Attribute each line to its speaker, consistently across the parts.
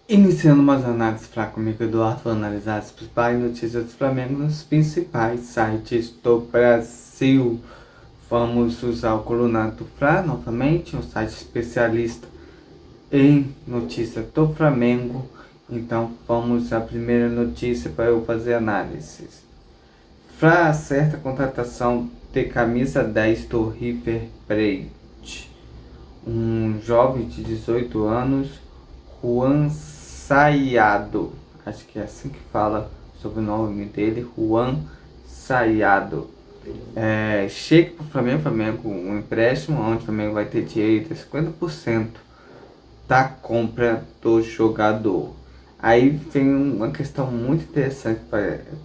Speaker 1: Iniciando mais análise fraca comigo, Eduardo, vou analisar as principais notícias do Flamengo nos principais sites do Brasil. Vamos usar o Colunato do Fla novamente, um site especialista em notícias do Flamengo. Então vamos à primeira notícia para eu fazer análises. Fla acerta a contratação de camisa 10 do River Plate. Um jovem de 18 anos, Juan Saiado, acho que é assim que fala sobre o nome dele, Juan Saiado. Chega para o Flamengo um empréstimo, onde o Flamengo vai ter direito a 50% da compra do jogador. Aí vem uma questão muito interessante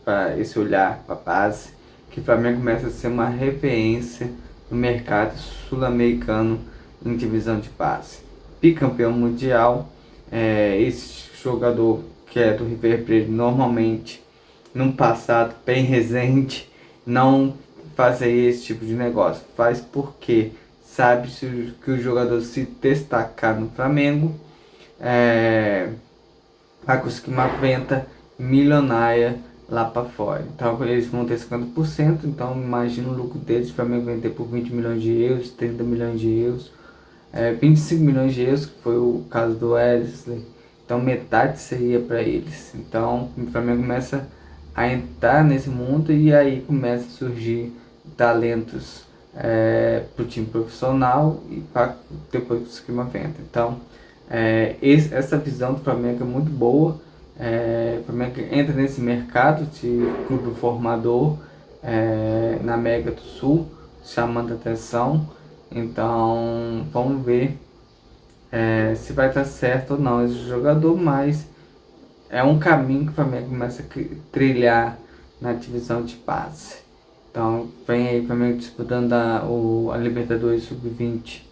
Speaker 1: para esse olhar para a base, que o Flamengo começa a ser uma referência no mercado sul-americano em divisão de base. Bicampeão mundial, esse jogador que é do River Plate normalmente, num passado bem recente, não fazer esse tipo de negócio. Faz porque sabe que o jogador se destacar no Flamengo, vai conseguir uma venda milionária lá para fora. Então eles vão ter 50%, então imagina o lucro deles, o Flamengo vender por 20 milhões de euros, 30 milhões de euros, 25 milhões de euros, que foi o caso do Wesley. Então metade seria para eles. Então o Flamengo começa a entrar nesse mundo e aí começa a surgir talentos para o time profissional e para depois conseguir uma venda. Então essa visão do Flamengo é muito boa. O Flamengo entra nesse mercado de clube formador na América do Sul, chamando atenção. Então vamos ver se vai estar certo ou não esse jogador, mas é um caminho que o Flamengo começa a trilhar na divisão de base. Então vem aí o Flamengo disputando a Libertadores Sub-20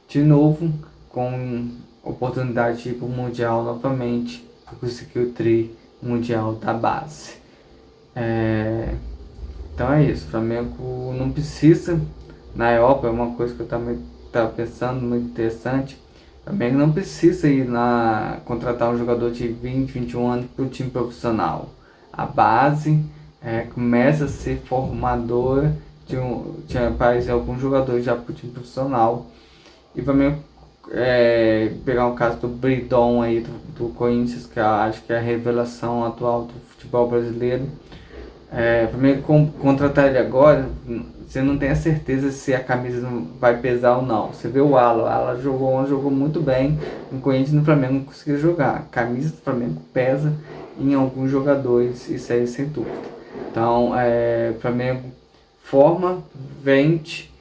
Speaker 1: de novo, com oportunidade de ir para o Mundial novamente, para conseguir o tri mundial da base. Então é isso, o Flamengo não precisa, na Europa é uma coisa que eu também estava pensando, muito interessante. O Flamengo não precisa ir lá contratar um jogador de 20, 21 anos para o time profissional. A base começa a ser formadora de aparecer alguns jogadores já para o time profissional. E também pegar o caso do Bridon aí do Corinthians, que eu acho que é a revelação atual do futebol brasileiro. Primeiro contratar ele agora, você não tem a certeza se a camisa não vai pesar ou não. Você vê o Ala jogou muito bem no Corinthians e no Flamengo não conseguiu jogar. A camisa do Flamengo pesa em alguns jogadores, isso aí sem dúvida. Então, o Flamengo forma, vende.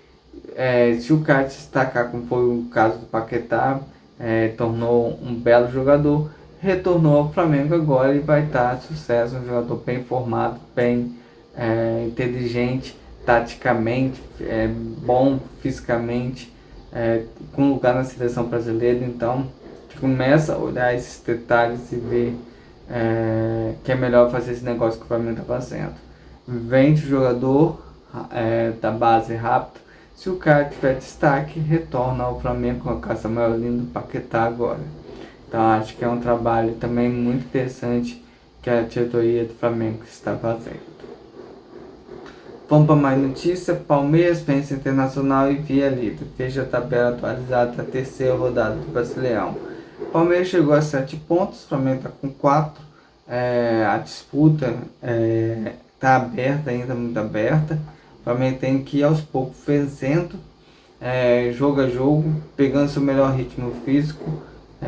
Speaker 1: Se o cara se destacar, como foi o caso do Paquetá, tornou um belo jogador, retornou ao Flamengo agora e vai estar sucesso, um jogador bem formado, bem inteligente, taticamente, bom fisicamente, com lugar na seleção brasileira. Então começa a olhar esses detalhes e ver que é melhor fazer esse negócio que o Flamengo está fazendo. Vende o jogador da base rápido. Se o cara tiver destaque, retorna ao Flamengo com a caça maior linda do Paquetá agora. Então acho que é um trabalho também muito interessante que a diretoria do Flamengo está fazendo. Vamos para mais notícia. Palmeiras vence Internacional e via líder. Veja a tabela atualizada da terceira rodada do Brasileirão. Palmeiras chegou a 7 pontos, o Flamengo está com 4. A disputa está aberta, ainda muito aberta. O Flamengo tem que ir aos poucos vencendo, jogo a jogo, pegando seu melhor ritmo físico,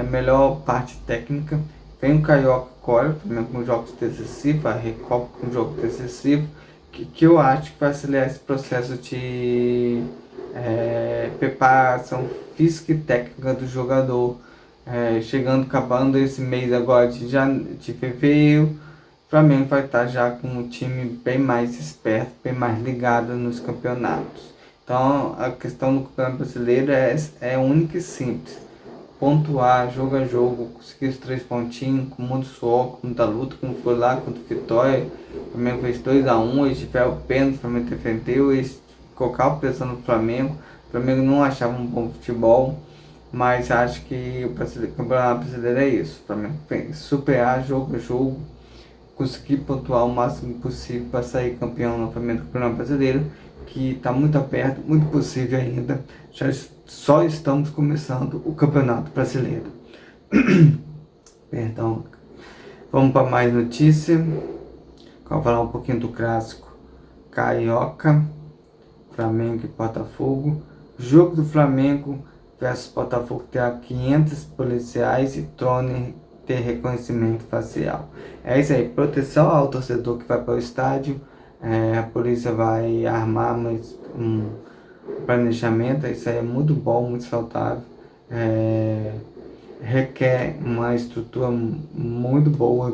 Speaker 1: melhor parte técnica. Vem o Carioca agora, o Flamengo com jogos decisivos, a Recopa com jogo decisivo, que eu acho que vai acelerar esse processo de preparação física e técnica do jogador. Acabando esse mês agora de fevereiro, o Flamengo vai estar já com um time bem mais esperto, bem mais ligado nos campeonatos. Então a questão do campeonato brasileiro é única e simples. Pontuar, jogo a jogo, conseguir os 3 pontinhos, com muito suor, com muita luta, como foi lá contra o Vitória. O Flamengo fez 2-1, eles tiveram o pênalti, o Flamengo defendeu, eles colocaram pressão no Flamengo. O Flamengo não achava um bom futebol. mas acho que o Campeonato Brasileiro é isso. O Flamengo tem que superar jogo a jogo, conseguir pontuar o máximo possível para sair campeão novamente do Campeonato Brasileiro, que está muito aperto, muito possível ainda. Já só estamos começando o Campeonato Brasileiro. Perdão. Vamos para mais notícia. Vamos falar um pouquinho do clássico carioca, Flamengo e Botafogo. Jogo do Flamengo versus Botafogo terá 500 policiais e drone ter reconhecimento facial. É isso aí, proteção ao torcedor que vai para o estádio. A polícia vai armar um planejamento. Isso aí é muito bom, muito saudável. Requer uma estrutura muito boa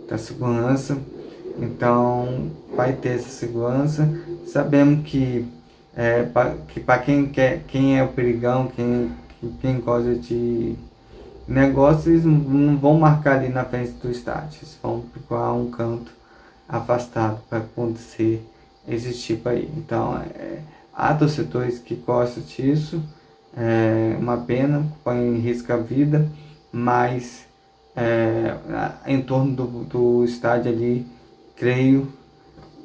Speaker 1: da segurança. Então vai ter essa segurança. Sabemos que para quem é o perigão, quem gosta de negócios, eles não vão marcar ali na frente do estádio, eles vão procurar um canto afastado para acontecer esse tipo aí. Então há torcedores que gostam disso, é uma pena, põe em risco a vida, mas em torno do estádio ali, creio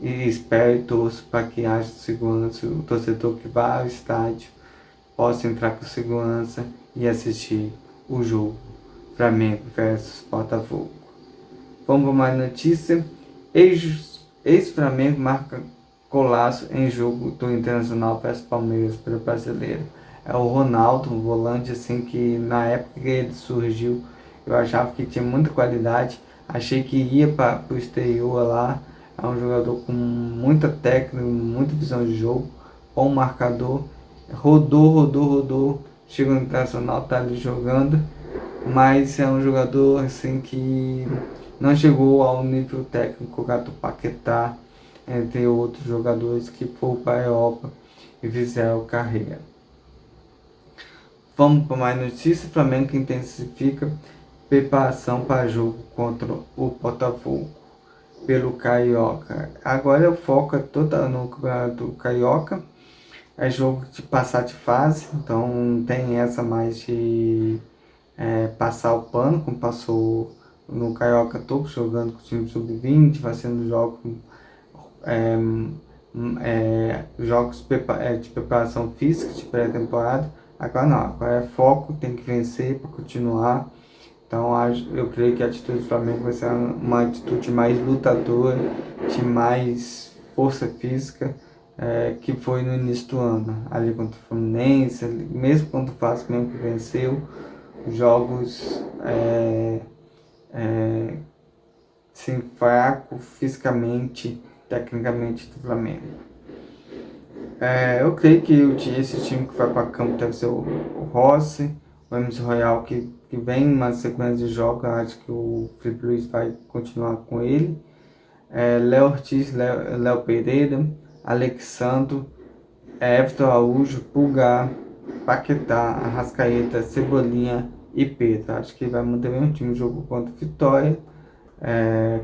Speaker 1: e espero e torço para que haja segurança, o torcedor que vá ao estádio possa entrar com segurança e assistir o jogo Flamengo versus Botafogo. Vamos para mais notícia. Ex-Flamengo marca golaço em jogo do Internacional versus Palmeiras pelo Brasileiro. É o Ronaldo, um volante assim que na época que ele surgiu eu achava que tinha muita qualidade, achei que ia para o exterior lá. É um jogador com muita técnica, muita visão de jogo, bom marcador, rodou, chegou no Internacional, tá ali jogando, mas é um jogador assim que não chegou ao nível técnico do Paquetá, entre outros jogadores que foram para a Europa e fizeram carreira. Vamos para mais notícias. Flamengo que intensifica preparação para jogo contra o Botafogo pelo Carioca. Agora o foco é total no Campeonato Carioca. É jogo de passar de fase, então não tem essa mais de passar o pano, como passou no Carioca todo, jogando com o time sub-20, fazendo jogos de preparação física, de pré-temporada. Agora não, agora é foco, tem que vencer para continuar. Então eu creio que a atitude do Flamengo vai ser uma atitude mais lutadora, de mais força física, que foi no início do ano, ali contra o Fluminense, mesmo contra o Vasco mesmo que venceu, jogos sim, fraco fisicamente, tecnicamente do Flamengo. Eu creio que esse time que vai para campo deve ser o Rossi, o Emerson Royal que vem uma sequência de jogos, acho que o Felipe Luiz vai continuar com ele. Léo Ortiz, Léo Pereira, Alexandro, Everton Araújo, Pulgar, Paquetá, Arrascaeta, Cebolinha e Pedro. Acho que vai manter o mesmo time no jogo contra o Vitória.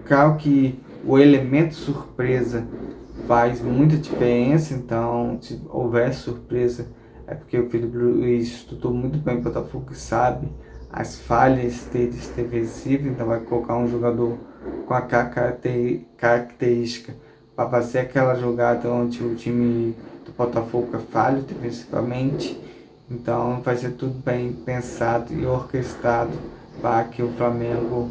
Speaker 1: Claro que o elemento surpresa faz muita diferença, então se houver surpresa é porque o Felipe Luiz estudou muito bem o Botafogo e sabe as falhas deles defensivas, então vai colocar um jogador com a característica para fazer aquela jogada onde o time do Botafogo é falho defensivamente, então vai ser tudo bem pensado e orquestrado para que o Flamengo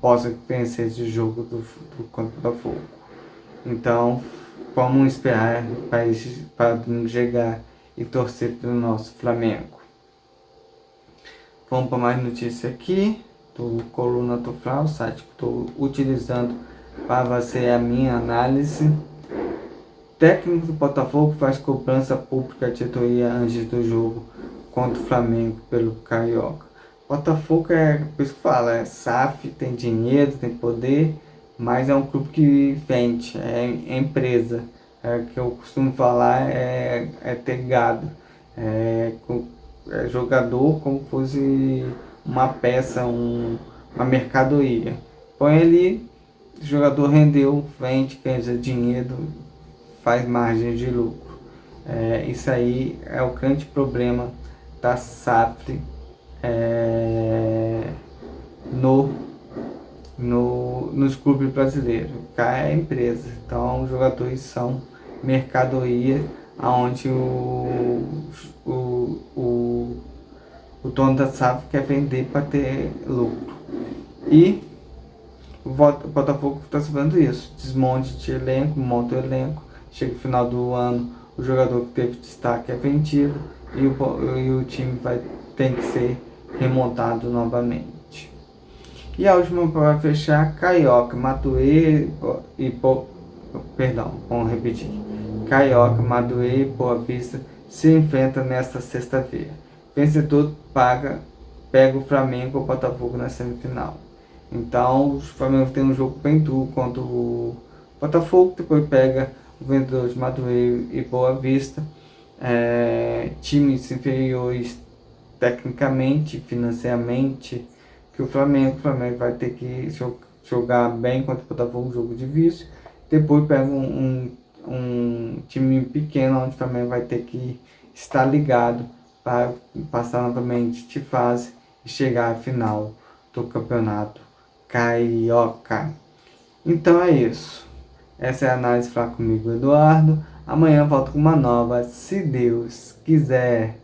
Speaker 1: possa vencer esse jogo do Botafogo. Então vamos esperar para chegar e torcer pelo nosso Flamengo. Vamos para mais notícia aqui do Coluna Tufral, o site que estou utilizando para fazer a minha análise. Técnico do Botafogo faz cobrança pública à diretoria antes do jogo contra o Flamengo pelo Carioca. Botafogo por isso que fala, é SAF, tem dinheiro, tem poder, mas é um clube que vende, é empresa. Que eu costumo falar ter gado, jogador como fosse uma peça, uma mercadoria. Põe ali, o jogador rendeu, vende, ganha dinheiro, faz margem de lucro. Isso aí é o grande problema da SAF no, nos clubes brasileiros. Cá é empresa, então os jogadores são mercadoria, onde o dono da SAF quer vender para ter lucro. E o Botafogo está sabendo isso. Desmonte de elenco, monta o elenco. Chega no final do ano, o jogador que teve destaque é vendido e o time vai ter que ser remontado novamente. E a última para fechar, Carioca, Matuê vamos repetir. Carioca, Madureira e Boa Vista se enfrentam nesta sexta-feira. Vencedor pega o Flamengo ou o Botafogo na semifinal. Então, o Flamengo tem um jogo bem duro contra o Botafogo, depois pega o vencedor de Madureira e Boa Vista. Times inferiores tecnicamente, financeiramente, que o Flamengo vai ter que jogar bem contra o Botafogo, um jogo de vício. Depois pega um time pequeno, onde também vai ter que estar ligado para passar novamente de fase e chegar à final do campeonato carioca. Então é isso. Essa é a análise Fala Comigo, Eduardo. Amanhã eu volto com uma nova, se Deus quiser.